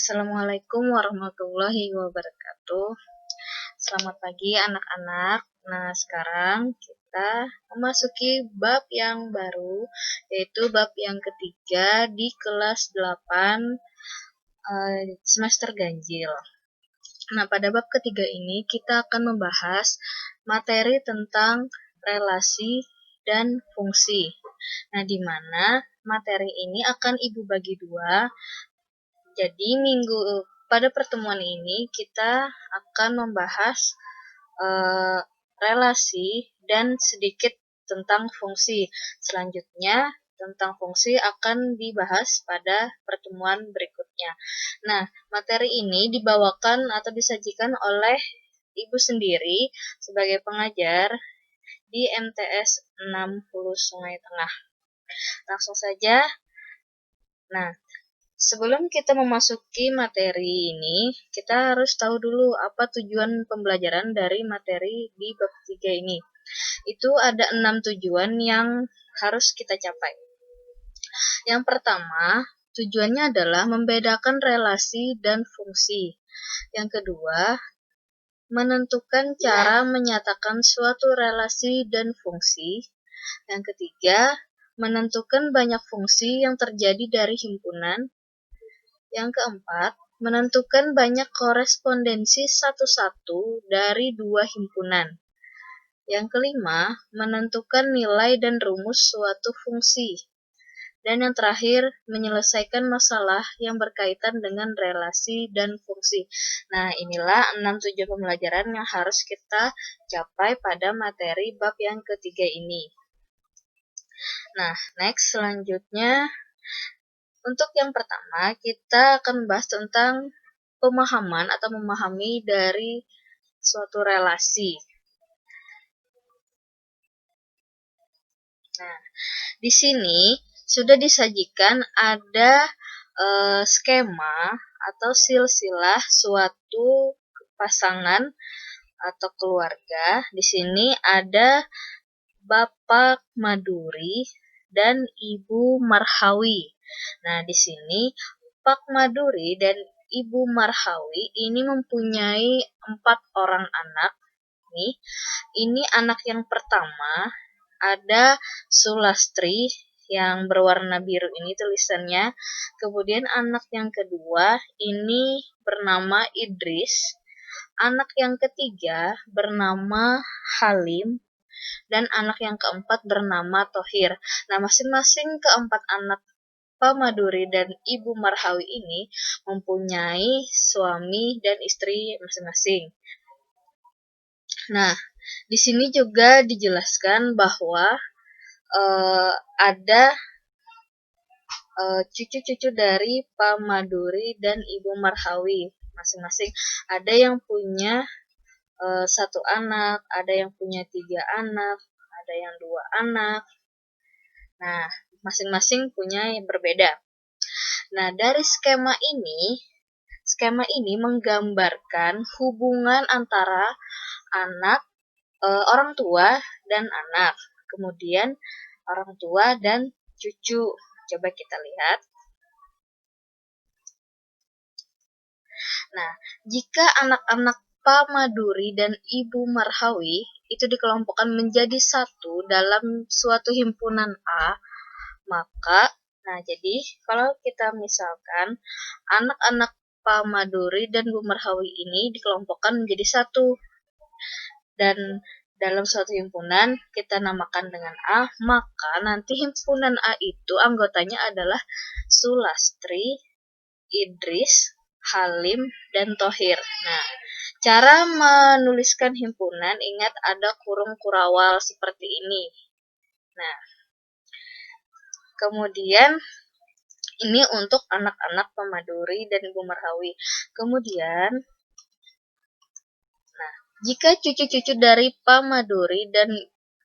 Assalamualaikum warahmatullahi wabarakatuh. Selamat pagi anak-anak. Nah, sekarang kita memasuki bab yang baru, yaitu bab yang ketiga di kelas 8 semester ganjil. Nah, pada bab ketiga ini kita akan membahas materi tentang relasi dan fungsi. Nah, di mana materi ini akan Ibu bagi dua. Jadi pada pertemuan ini kita akan membahas relasi dan sedikit tentang fungsi. Selanjutnya tentang fungsi akan dibahas pada pertemuan berikutnya. Nah, materi ini dibawakan atau disajikan oleh Ibu sendiri sebagai pengajar di MTS 60 Sungai Tengah. Langsung saja. Nah, sebelum kita memasuki materi ini, kita harus tahu dulu apa tujuan pembelajaran dari materi di bab 3 ini. Itu ada 6 tujuan yang harus kita capai. Yang pertama, tujuannya adalah membedakan relasi dan fungsi. Yang kedua, menentukan cara menyatakan suatu relasi dan fungsi. Yang ketiga, menentukan banyak fungsi yang terjadi dari himpunan. Yang keempat, menentukan banyak korespondensi satu-satu dari dua himpunan. Yang kelima, menentukan nilai dan rumus suatu fungsi. Dan yang terakhir, menyelesaikan masalah yang berkaitan dengan relasi dan fungsi. Nah, inilah 6 tujuan pembelajaran yang harus kita capai pada materi bab yang ketiga ini. Nah, next selanjutnya, untuk yang pertama, kita akan membahas tentang pemahaman atau memahami dari suatu relasi. Nah, di sini sudah disajikan ada skema atau silsilah suatu pasangan atau keluarga. Di sini ada Bapak Maduri dan Ibu Marhawi. Nah, di sini Pak Maduri dan Ibu Marhawi ini mempunyai 4 orang anak. Ini anak yang pertama ada Sulastri yang berwarna biru ini tulisannya. Kemudian anak yang kedua ini bernama Idris. Anak yang ketiga bernama Halim. Dan anak yang keempat bernama Thohir. Nah, masing-masing keempat anak Pak Maduri dan Ibu Marhawi ini mempunyai suami dan istri masing-masing. Nah, di sini juga dijelaskan bahwa ada cucu-cucu dari Pak Maduri dan Ibu Marhawi masing-masing. Ada yang punya 1 anak, ada yang punya 3 anak, ada yang 2 anak. Nah, masing-masing punya yang berbeda. Nah, dari skema ini menggambarkan hubungan antara anak, orang tua dan anak, kemudian orang tua dan cucu. Coba kita lihat. Nah, jika anak-anak Pak Maduri dan Ibu Marhawi itu dikelompokkan menjadi satu dalam suatu himpunan A, maka, nah jadi kalau kita misalkan anak-anak Pak Maduri dan Bu Marhawi ini dikelompokkan menjadi satu, dan dalam suatu himpunan kita namakan dengan A, maka nanti himpunan A itu anggotanya adalah Sulastri, Idris, Halim, dan Thohir. Nah, cara menuliskan himpunan, ingat ada kurung kurawal seperti ini. Nah, kemudian ini untuk anak-anak Pak Maduri dan Ibu Marhawi. Kemudian, nah, jika cucu-cucu dari Pak Maduri dan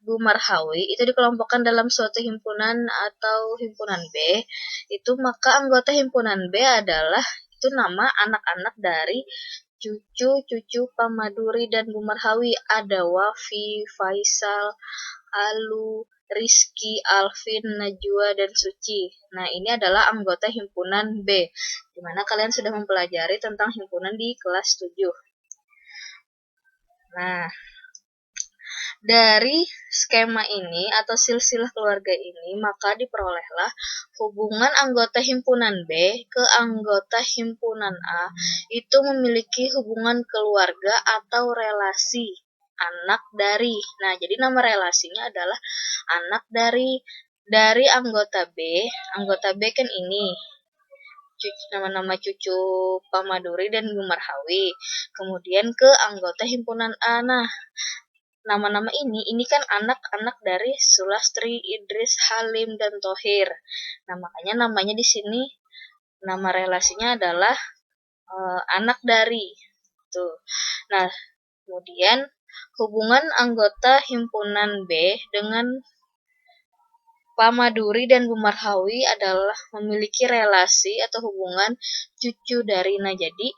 Bu Marhawi itu dikelompokkan dalam suatu himpunan atau himpunan B, itu maka anggota himpunan B adalah itu nama anak-anak dari cucu-cucu Pak Maduri dan Bu Marhawi. Ada Wafi, Faisal, Alu, Rizky, Alvin, Najwa, dan Suci. Nah, ini adalah anggota himpunan B, di mana kalian sudah mempelajari tentang himpunan di kelas 7. Nah, dari skema ini atau silsilah keluarga ini, maka diperolehlah hubungan anggota himpunan B ke anggota himpunan A itu memiliki hubungan keluarga atau relasi anak dari. Nah, jadi nama relasinya adalah anak dari anggota B. Anggota B kan ini nama-nama cucu Pak Maduri dan Bu Marhawi. Kemudian ke anggota himpunan A. Nah, nama-nama ini kan anak-anak dari Sulastri, Idris, Halim, dan Thohir. Nah, makanya namanya di sini nama relasinya adalah anak dari. Tuh. Nah, kemudian hubungan anggota himpunan B dengan Pak Maduri dan Bu Marhawi adalah memiliki relasi atau hubungan cucu dari. Nah, jadi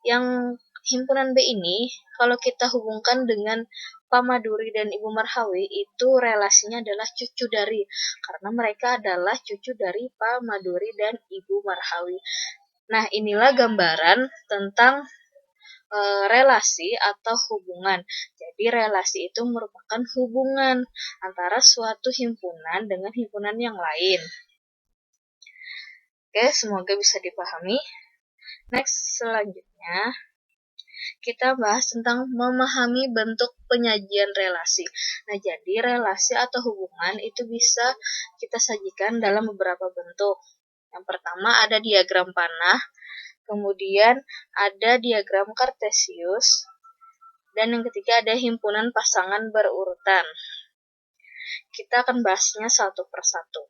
yang himpunan B ini, kalau kita hubungkan dengan Pak Maduri dan Ibu Marhawi, itu relasinya adalah cucu dari, karena mereka adalah cucu dari Pak Maduri dan Ibu Marhawi. Nah, inilah gambaran tentang relasi atau hubungan. Jadi relasi itu merupakan hubungan antara suatu himpunan dengan himpunan yang lain. Oke, semoga bisa dipahami. Next, selanjutnya kita bahas tentang memahami bentuk penyajian relasi. Nah, jadi relasi atau hubungan itu bisa kita sajikan dalam beberapa bentuk. Yang pertama ada diagram panah, kemudian ada diagram kartesius, dan yang ketiga ada himpunan pasangan berurutan. Kita akan bahasnya satu persatu.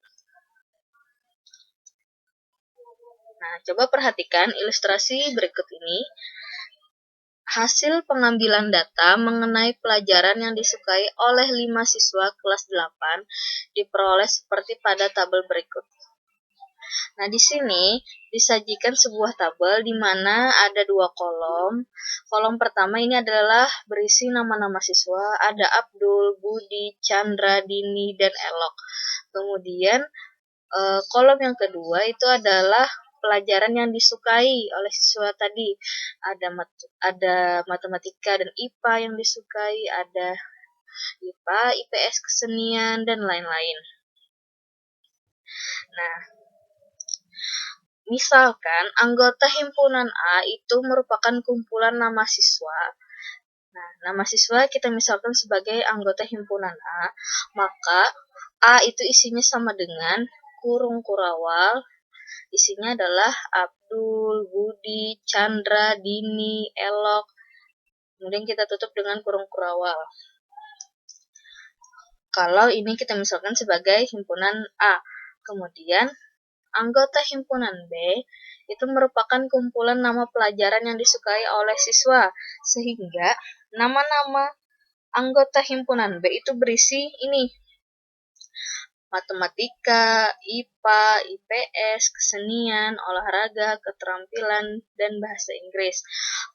Nah, coba perhatikan ilustrasi berikut ini. Hasil pengambilan data mengenai pelajaran yang disukai oleh 5 siswa kelas 8 diperoleh seperti pada tabel berikut. Nah, di sini disajikan sebuah tabel di mana ada 2 kolom. Kolom pertama ini adalah berisi nama-nama siswa, ada Abdul, Budi, Chandra, Dini, dan Elok. Kemudian kolom yang kedua itu adalah pelajaran yang disukai oleh siswa tadi. Ada matematika dan IPA yang disukai, ada IPA, IPS, kesenian, dan lain-lain. Nah, misalkan anggota himpunan A itu merupakan kumpulan nama siswa. Nah, nama siswa kita misalkan sebagai anggota himpunan A, maka A itu isinya sama dengan kurung kurawal, isinya adalah Abdul, Budi, Chandra, Dini, Elok. Kemudian kita tutup dengan kurung kurawal. Kalau ini kita misalkan sebagai himpunan A. Kemudian anggota himpunan B itu merupakan kumpulan nama pelajaran yang disukai oleh siswa, sehingga nama-nama anggota himpunan B itu berisi ini: matematika, IPA, IPS, kesenian, olahraga, keterampilan, dan bahasa Inggris.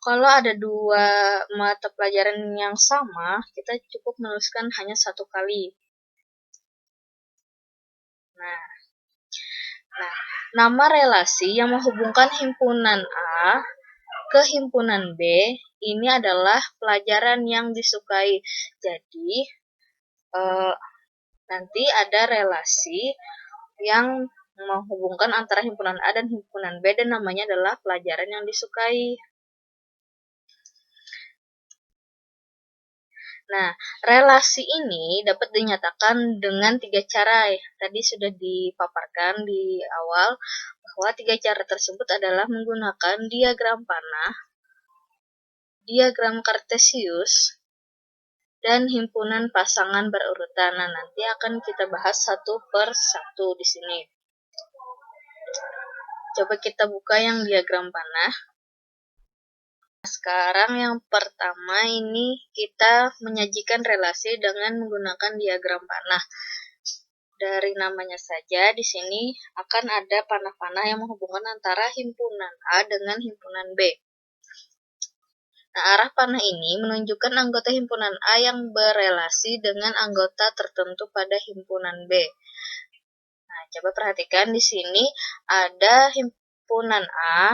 Kalau ada 2 mata pelajaran yang sama, kita cukup menuliskan hanya 1 kali. Nah, nama relasi yang menghubungkan himpunan A ke himpunan B ini adalah pelajaran yang disukai. Jadi, nanti ada relasi yang menghubungkan antara himpunan A dan himpunan B dan namanya adalah pelajaran yang disukai. Nah, relasi ini dapat dinyatakan dengan 3 cara. Tadi sudah dipaparkan di awal bahwa 3 cara tersebut adalah menggunakan diagram panah, diagram kartesius, dan himpunan pasangan berurutan. Nah, nanti akan kita bahas satu per satu di sini. Coba kita buka yang diagram panah. Sekarang yang pertama ini kita menyajikan relasi dengan menggunakan diagram panah. Dari namanya saja di sini akan ada panah-panah yang menghubungkan antara himpunan A dengan himpunan B. Nah, arah panah ini menunjukkan anggota himpunan A yang berelasi dengan anggota tertentu pada himpunan B. Nah, coba perhatikan di sini ada himpunan A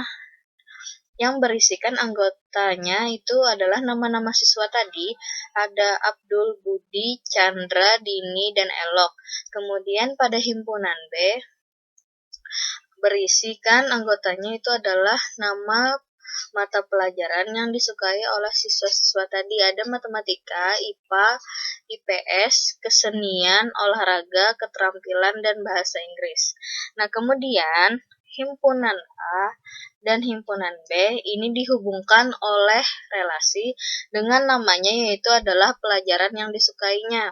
yang berisikan anggotanya itu adalah nama-nama siswa tadi, ada Abdul, Budi, Chandra, Dini, dan Elok. Kemudian pada himpunan B, berisikan anggotanya itu adalah nama mata pelajaran yang disukai oleh siswa-siswa tadi. Ada matematika, IPA, IPS, kesenian, olahraga, keterampilan, dan bahasa Inggris. Nah, kemudian himpunan A dan himpunan B ini dihubungkan oleh relasi dengan namanya, yaitu adalah pelajaran yang disukainya.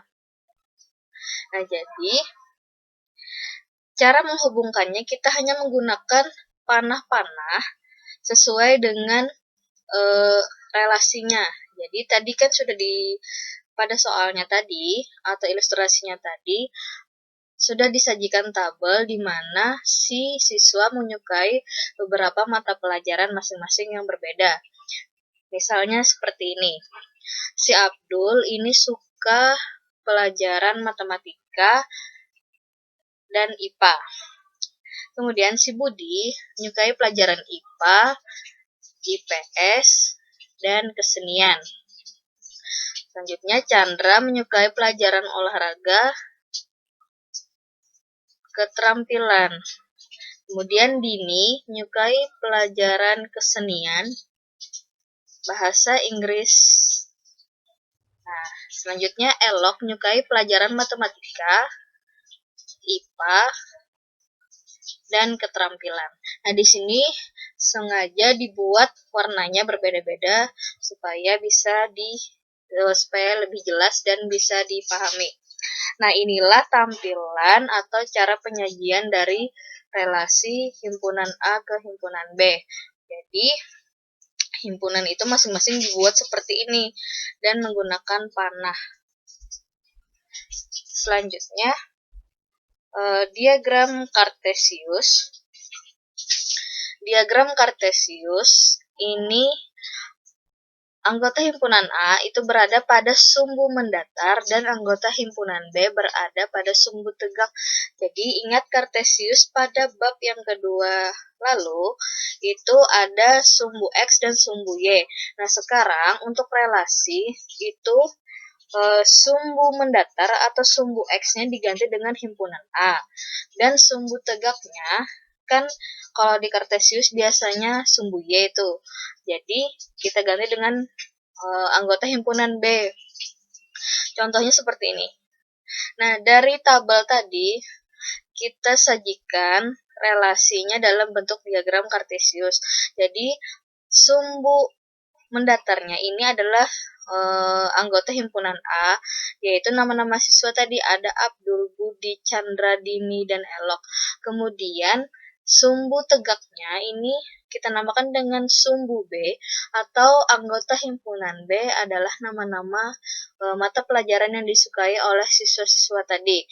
Nah, jadi cara menghubungkannya kita hanya menggunakan panah-panah sesuai dengan relasinya. Jadi tadi kan sudah pada soalnya tadi atau ilustrasinya tadi sudah disajikan tabel di mana si siswa menyukai beberapa mata pelajaran masing-masing yang berbeda. Misalnya seperti ini. Si Abdul ini suka pelajaran matematika dan IPA. Kemudian si Budi menyukai pelajaran IPA, IPS, dan kesenian. Selanjutnya Chandra menyukai pelajaran olahraga, keterampilan. Kemudian Dini menyukai pelajaran kesenian, bahasa Inggris. Nah, selanjutnya Elok menyukai pelajaran matematika, IPA, dan keterampilan. Nah, di sini sengaja dibuat warnanya berbeda-beda supaya supaya lebih jelas dan bisa dipahami. Nah, inilah tampilan atau cara penyajian dari relasi himpunan A ke himpunan B. Jadi, himpunan itu masing-masing dibuat seperti ini dan menggunakan panah. Selanjutnya, diagram Kartesius. Diagram Kartesius ini anggota himpunan A itu berada pada sumbu mendatar dan anggota himpunan B berada pada sumbu tegak. Jadi ingat Kartesius pada bab yang kedua lalu itu ada sumbu X dan sumbu Y. Nah, sekarang untuk relasi itu sumbu mendatar atau sumbu X-nya diganti dengan himpunan A. Dan sumbu tegaknya kan kalau di Kartesius biasanya sumbu Y itu. Jadi kita ganti dengan anggota himpunan B. Contohnya seperti ini. Nah, dari tabel tadi kita sajikan relasinya dalam bentuk diagram Kartesius. Jadi sumbu mendatarnya ini adalah anggota himpunan A, yaitu nama-nama siswa tadi ada Abdul, Budi, Chandra, Dini, dan Elok. Kemudian sumbu tegaknya ini kita namakan dengan sumbu B, atau anggota himpunan B adalah nama-nama mata pelajaran yang disukai oleh siswa-siswa tadi.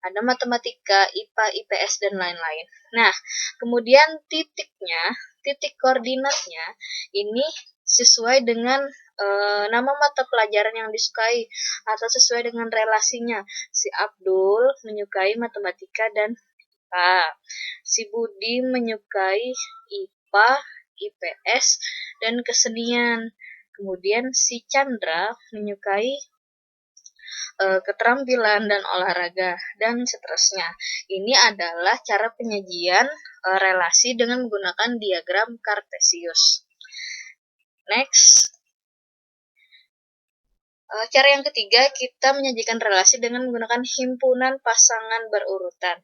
Ada matematika, IPA, IPS, dan lain-lain. Nah, kemudian titik koordinatnya ini sesuai dengan nama mata pelajaran yang disukai atau sesuai dengan relasinya. Si Abdul menyukai matematika dan IPA. Si Budi menyukai IPA, IPS, dan kesenian. Kemudian si Chandra menyukai keterampilan dan olahraga, dan seterusnya. Ini adalah cara penyajian relasi dengan menggunakan diagram Kartesius. Next. Cara yang ketiga, kita menyajikan relasi dengan menggunakan himpunan pasangan berurutan.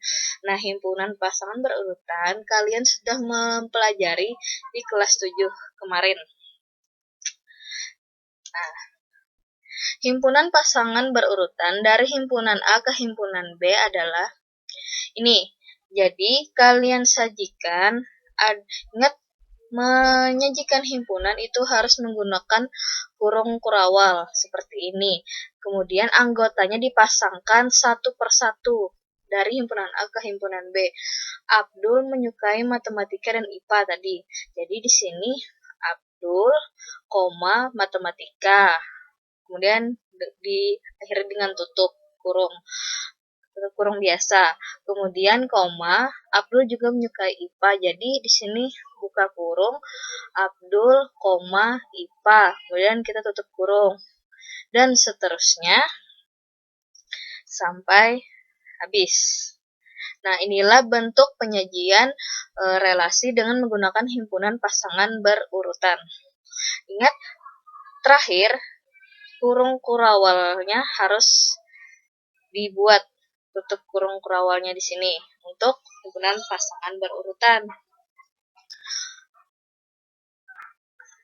Nah, himpunan pasangan berurutan kalian sudah mempelajari di kelas 7 kemarin. Nah, himpunan pasangan berurutan dari himpunan A ke himpunan B adalah ini. Jadi, kalian sajikan, ingat menyajikan himpunan itu harus menggunakan kurung kurawal seperti ini. Kemudian anggotanya dipasangkan satu persatu dari himpunan A ke himpunan B. Abdul menyukai matematika dan IPA tadi. Jadi di sini Abdul, koma, matematika. Kemudian diakhiri dengan tutup kurung biasa. Kemudian koma, Abdul juga menyukai IPA. Jadi di sini buka kurung, Abdul, koma, IPA. Kemudian kita tutup kurung. Dan seterusnya sampai habis. Nah, inilah bentuk penyajian relasi dengan menggunakan himpunan pasangan berurutan. Ingat, terakhir, kurung kurawalnya harus dibuat, tutup kurung kurawalnya di sini untuk himpunan pasangan berurutan.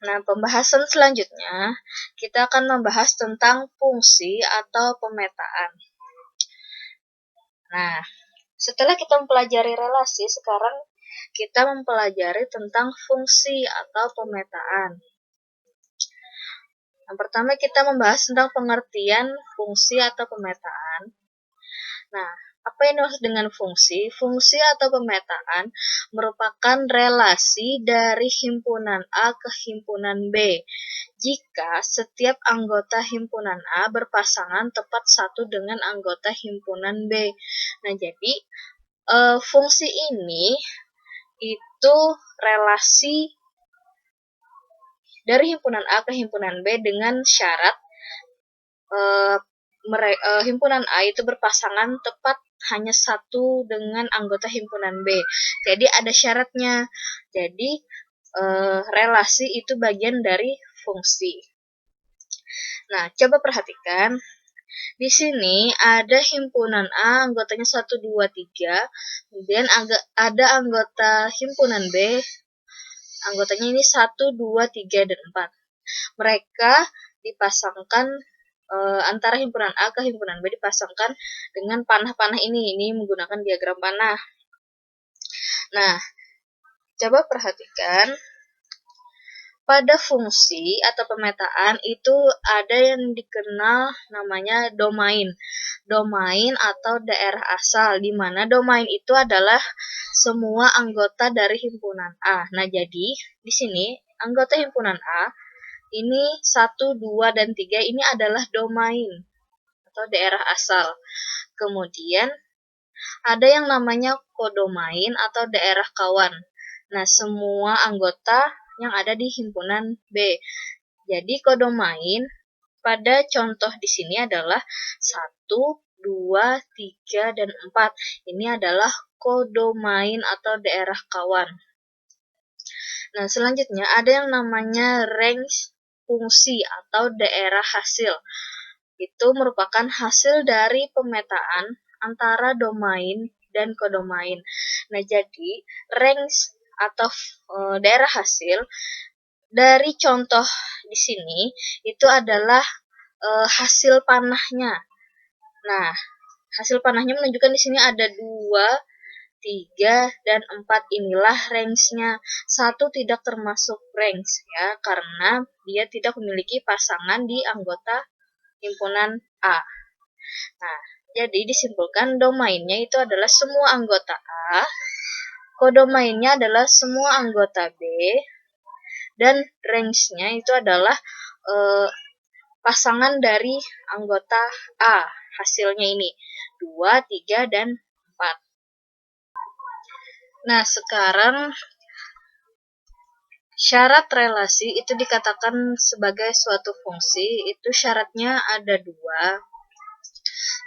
Nah, pembahasan selanjutnya kita akan membahas tentang fungsi atau pemetaan. Nah, setelah kita mempelajari relasi, sekarang kita mempelajari tentang fungsi atau pemetaan. Yang pertama kita membahas tentang pengertian fungsi atau pemetaan. Nah, apa yang dimaksud dengan fungsi? Fungsi atau pemetaan merupakan relasi dari himpunan A ke himpunan B jika setiap anggota himpunan A berpasangan tepat satu dengan anggota himpunan B. Nah, jadi fungsi ini itu relasi dari himpunan A ke himpunan B dengan syarat himpunan A itu berpasangan tepat hanya satu dengan anggota himpunan B. Jadi ada syaratnya. Jadi relasi itu bagian dari fungsi. Nah, coba perhatikan. Di sini ada himpunan A, anggotanya 1, 2, 3. Kemudian ada anggota himpunan B, anggotanya ini 1, 2, 3, dan 4. Mereka dipasangkan antara himpunan A ke himpunan B dipasangkan dengan panah-panah ini menggunakan diagram panah. Nah, coba perhatikan. Pada fungsi atau pemetaan itu ada yang dikenal namanya domain. Domain atau daerah asal, di mana domain itu adalah semua anggota dari himpunan A. Nah, jadi di sini anggota himpunan A ini 1, 2, dan 3 ini adalah domain atau daerah asal. Kemudian ada yang namanya kodomain atau daerah kawan. Nah, semua anggota yang ada di himpunan B. Jadi kodomain pada contoh di sini adalah 1, 2, 3, dan 4. Ini adalah kodomain atau daerah kawan. Nah, selanjutnya ada yang namanya range fungsi atau daerah hasil. Itu merupakan hasil dari pemetaan antara domain dan kodomain. Nah, jadi range atau daerah hasil dari contoh di sini itu adalah hasil panahnya. Nah, hasil panahnya menunjukkan di sini ada 2, 3, dan 4. Inilah range-nya. 1 tidak termasuk range ya, karena dia tidak memiliki pasangan di anggota himpunan A. Nah, jadi disimpulkan domainnya itu adalah semua anggota A, kodomainnya adalah semua anggota B, dan range-nya itu adalah pasangan dari anggota A. Hasilnya ini 2, 3, dan 4. Nah, sekarang syarat relasi itu dikatakan sebagai suatu fungsi. Itu syaratnya ada 2.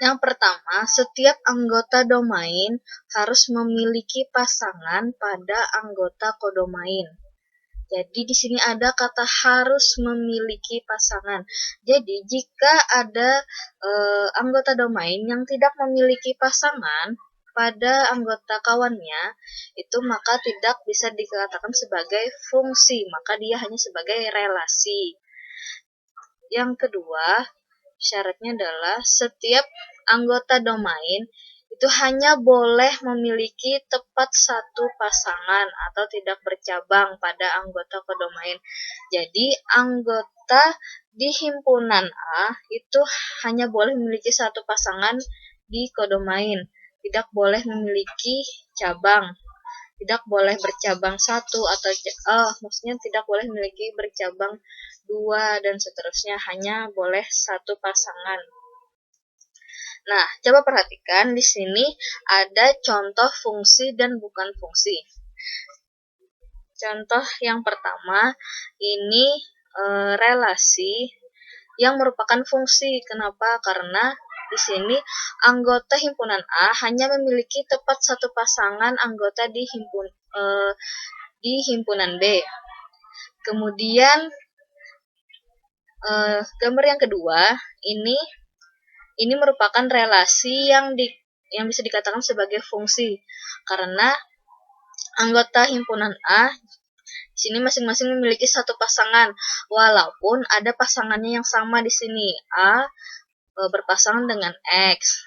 Yang pertama, setiap anggota domain harus memiliki pasangan pada anggota kodomain. Jadi di sini ada kata harus memiliki pasangan. Jadi jika ada anggota domain yang tidak memiliki pasangan pada anggota kawannya, itu maka tidak bisa dikatakan sebagai fungsi, maka dia hanya sebagai relasi. Yang kedua, syaratnya adalah setiap anggota domain itu hanya boleh memiliki tepat satu pasangan atau tidak bercabang pada anggota kodomain. Jadi anggota di himpunan A itu hanya boleh memiliki satu pasangan di kodomain, tidak boleh memiliki cabang. tidak boleh bercabang satu atau maksudnya tidak boleh memiliki bercabang dua dan seterusnya, hanya boleh satu pasangan. Nah, coba perhatikan di sini ada contoh fungsi dan bukan fungsi. Contoh yang pertama ini relasi yang merupakan fungsi. Kenapa? Karena di sini anggota himpunan A hanya memiliki tepat satu pasangan anggota di himpunan B. Kemudian gambar yang kedua ini merupakan relasi yang bisa dikatakan sebagai fungsi karena anggota himpunan A di sini masing-masing memiliki satu pasangan, walaupun ada pasangannya yang sama di sini. A berpasangan dengan X,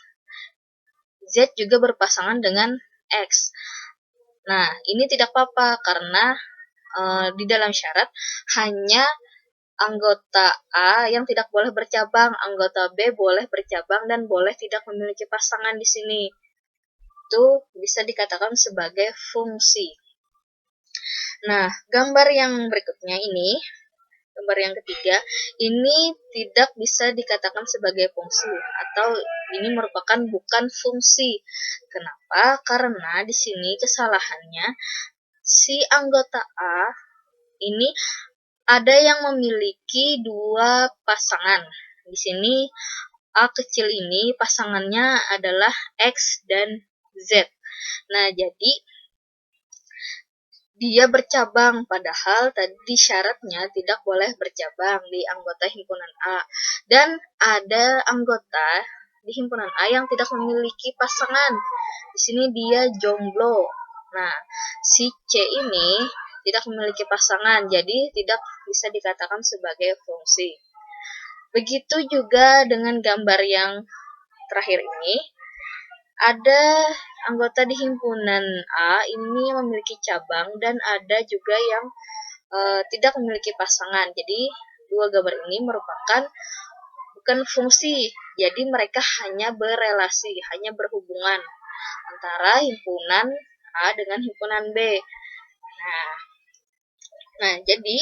Z juga berpasangan dengan X. Nah, ini tidak apa-apa karena di dalam syarat hanya anggota A yang tidak boleh bercabang, anggota B boleh bercabang dan boleh tidak memiliki pasangan di sini. Itu bisa dikatakan sebagai fungsi. Nah, gambar yang berikutnya ini, gambar yang ketiga, ini tidak bisa dikatakan sebagai fungsi atau ini merupakan bukan fungsi. Kenapa? Karena di sini kesalahannya si anggota A ini ada yang memiliki dua pasangan. Di sini A kecil ini pasangannya adalah X dan Z. Nah, jadi dia bercabang, padahal tadi syaratnya tidak boleh bercabang di anggota himpunan A. Dan ada anggota di himpunan A yang tidak memiliki pasangan. Di sini dia jomblo. Nah, si C ini tidak memiliki pasangan, jadi tidak bisa dikatakan sebagai fungsi. Begitu juga dengan gambar yang terakhir ini. Ada anggota di himpunan A ini memiliki cabang dan ada juga yang tidak memiliki pasangan. Jadi dua gambar ini merupakan bukan fungsi. Jadi mereka hanya berelasi, hanya berhubungan antara himpunan A dengan himpunan B. Nah, jadi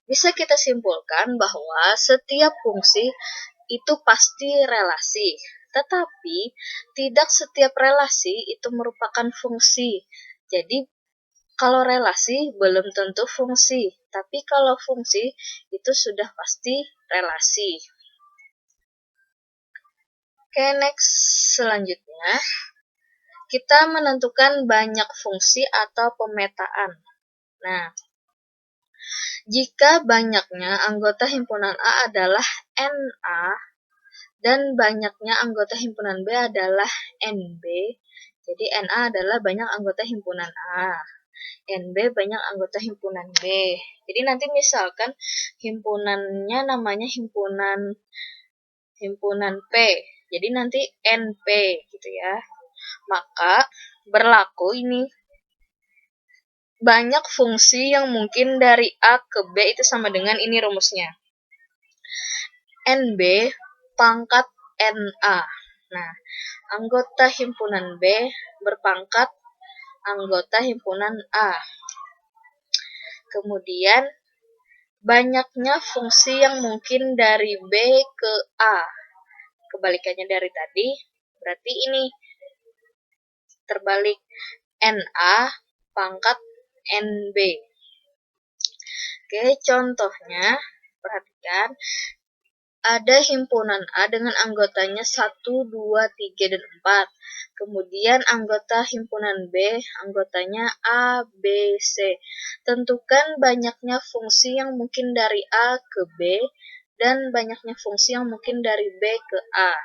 bisa kita simpulkan bahwa setiap fungsi itu pasti relasi. Tetapi, tidak setiap relasi itu merupakan fungsi. Jadi, kalau relasi belum tentu fungsi. Tapi kalau fungsi, itu sudah pasti relasi. Oke, next. Selanjutnya, kita menentukan banyak fungsi atau pemetaan. Nah, jika banyaknya anggota himpunan A adalah NA, dan banyaknya anggota himpunan B adalah NB. Jadi NA adalah banyak anggota himpunan A, NB banyak anggota himpunan B. Jadi nanti misalkan himpunannya namanya himpunan P. Jadi nanti NP gitu ya. Maka berlaku ini banyak fungsi yang mungkin dari A ke B itu sama dengan ini rumusnya. NB pangkat NA. Nah, anggota himpunan B berpangkat anggota himpunan A. Kemudian, banyaknya fungsi yang mungkin dari B ke A. Kebalikannya dari tadi, berarti ini terbalik. NA pangkat NB. Oke, contohnya, perhatikan. Ada himpunan A dengan anggotanya 1, 2, 3, dan 4. Kemudian anggota himpunan B, anggotanya A, B, C. Tentukan banyaknya fungsi yang mungkin dari A ke B, dan banyaknya fungsi yang mungkin dari B ke A.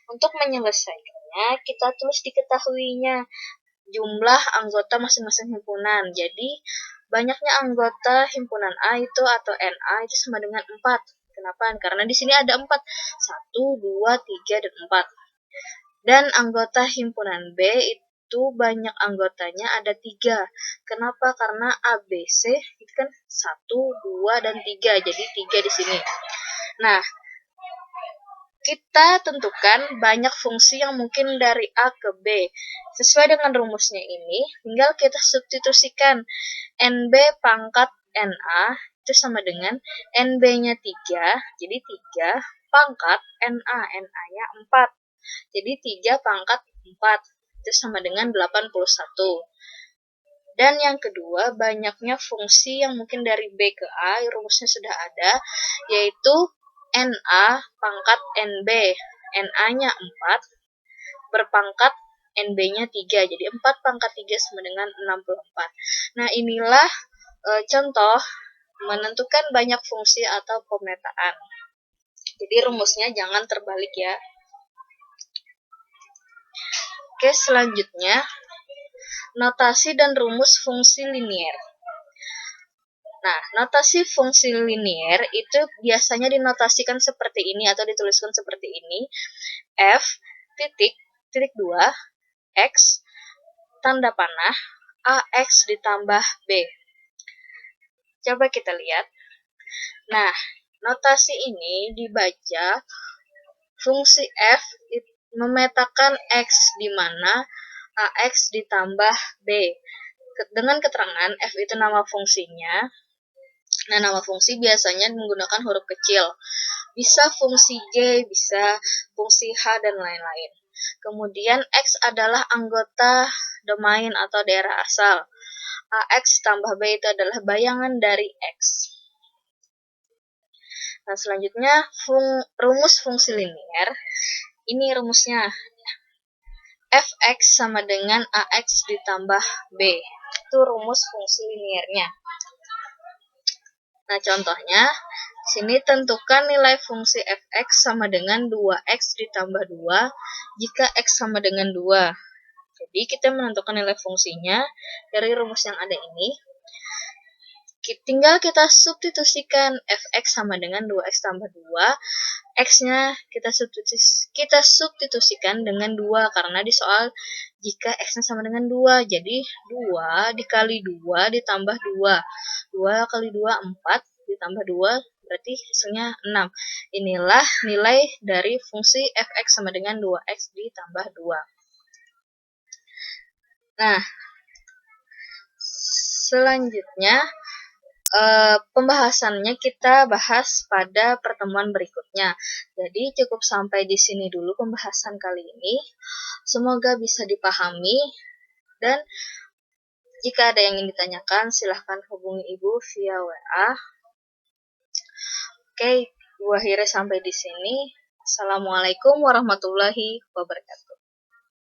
Untuk menyelesaikannya, kita tulis diketahuinya jumlah anggota masing-masing himpunan. Jadi, banyaknya anggota himpunan A itu atau NA itu sama dengan 4. Kenapa? Karena di sini ada 4. 1, 2, 3, dan 4. Dan anggota himpunan B itu banyak anggotanya ada 3. Kenapa? Karena ABC itu kan 1, 2, dan 3. Jadi 3 di sini. Nah, kita tentukan banyak fungsi yang mungkin dari A ke B. Sesuai dengan rumusnya ini, tinggal kita substitusikan NB pangkat NA itu sama dengan NB-nya 3, jadi 3 pangkat NA, NA-nya 4. Jadi 3 pangkat 4 itu sama dengan 81. Dan yang kedua, banyaknya fungsi yang mungkin dari B ke A, rumusnya sudah ada, yaitu NA pangkat NB. NA-nya 4 berpangkat NB-nya 3. Jadi 4 pangkat 3 sama dengan 64. Nah, inilah contoh menentukan banyak fungsi atau pemetaan. Jadi rumusnya jangan terbalik ya. Oke, selanjutnya notasi dan rumus fungsi linier. Nah, notasi fungsi linier itu biasanya dinotasikan seperti ini atau dituliskan seperti ini. F titik 2 X tanda panah AX ditambah B. Coba kita lihat. Nah, notasi ini dibaca fungsi F memetakan X di mana AX ditambah B. Dengan keterangan F itu nama fungsinya. Nah, nama fungsi biasanya menggunakan huruf kecil. Bisa fungsi G, bisa fungsi H, dan lain-lain. Kemudian X adalah anggota domain atau daerah asal. AX tambah B itu adalah bayangan dari X. Nah, selanjutnya rumus fungsi linier. Ini rumusnya. Fx sama dengan AX ditambah B. Itu rumus fungsi liniernya. Nah, contohnya, sini tentukan nilai fungsi fx sama dengan 2x ditambah 2 jika x sama dengan 2. Jadi, kita menentukan nilai fungsinya dari rumus yang ada ini. Tinggal kita substitusikan fx sama dengan 2x tambah 2. X-nya kita substitusikan dengan 2 karena di soal jika X-nya sama dengan 2. Jadi 2 dikali 2 ditambah 2. 2 kali 2, 4 ditambah 2 berarti hasilnya 6. Inilah nilai dari fungsi fx sama dengan 2x ditambah 2. Nah, selanjutnya pembahasannya kita bahas pada pertemuan berikutnya. Jadi cukup sampai di sini dulu pembahasan kali ini. Semoga bisa dipahami dan jika ada yang ingin ditanyakan silahkan hubungi Ibu via WA. Oke, gua akhirnya sampai di sini. Assalamualaikum warahmatullahi wabarakatuh.